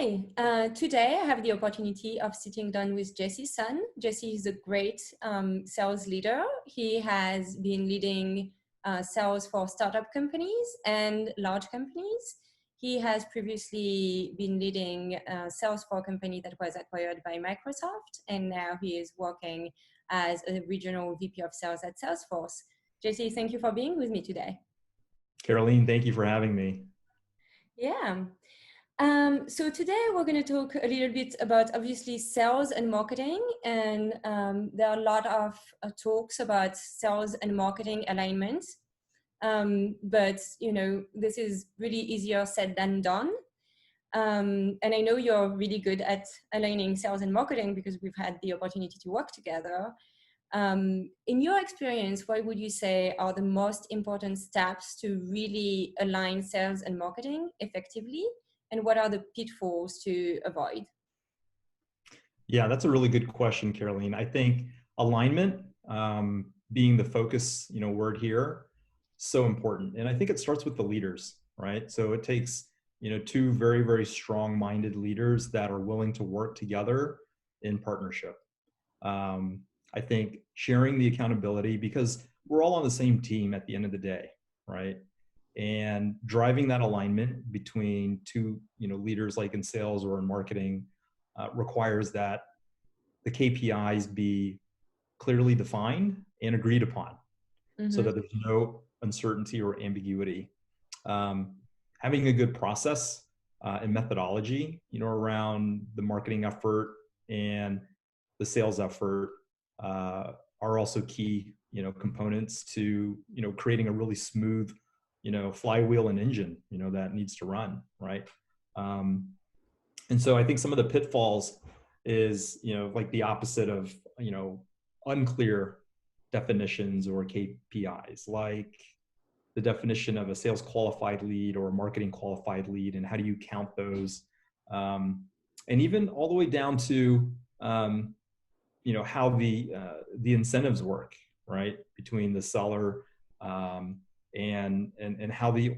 Hi, today I have the opportunity of sitting down with Jesse Sun. Jesse is a great sales leader. He has been leading sales for startup companies and large companies. He has previously been leading sales for a company that was acquired by Microsoft, and now he is working as a regional VP of sales at Salesforce. Jesse, thank you for being with me today. Caroline, thank you for having me. Yeah. So today we're going to talk a little bit about obviously sales and marketing, and there are a lot of talks about sales and marketing alignment. But you know, this is really easier said than done. And I know you're really good at aligning sales and marketing because we've had the opportunity to work together. In your experience, what would you say are the most important steps to really align sales and marketing effectively? And what are the pitfalls to avoid? Yeah, that's a really good question, Caroline. I think alignment, being the focus, word here, so important. And I think it starts with the leaders, right? So it takes, two very, very strong-minded leaders that are willing to work together in partnership. I think sharing the accountability, because we're all on the same team at the end of the day, right? And driving that alignment between two leaders like in sales or in marketing requires that the KPIs be clearly defined and agreed upon, so that there's no uncertainty or ambiguity. Having a good process and methodology around the marketing effort and the sales effort are also key components to creating a really smooth flywheel and engine, that needs to run, right? And so I think some of the pitfalls is, like the opposite of, unclear definitions or KPIs, like the definition of a sales qualified lead or a marketing qualified lead, and how do you count those? And even all the way down to, how the incentives work, right, between the seller and how the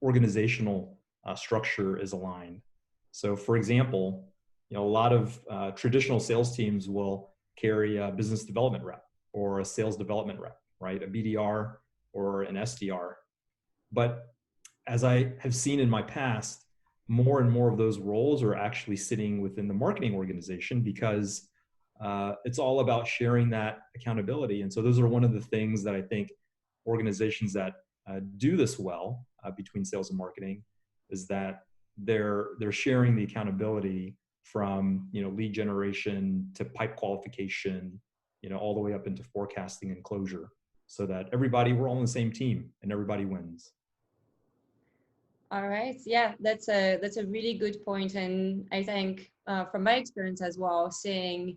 organizational structure is aligned. So, for example, a lot of traditional sales teams will carry a business development rep or a sales development rep, right, a BDR or an SDR. But as I have seen in my past, more and more of those roles are actually sitting within the marketing organization because it's all about sharing that accountability. And so those are one of the things that I think organizations that do this well between sales and marketing is that they're sharing the accountability from lead generation to pipe qualification, all the way up into forecasting and closure, so that we're all on the same team and everybody wins. All right. Yeah, that's a really good point. And I think from my experience as well, seeing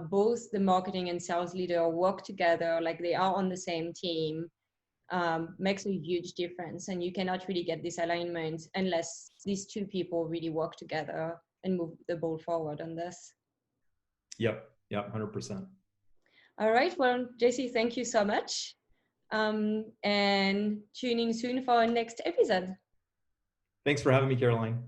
both the marketing and sales leader work together, like they are on the same team, makes a huge difference. And you cannot really get this alignment unless these two people really work together and move the ball forward on this. Yep, 100%. All right. Well, Jesse, thank you so much. And tuning soon for our next episode. Thanks for having me, Caroline.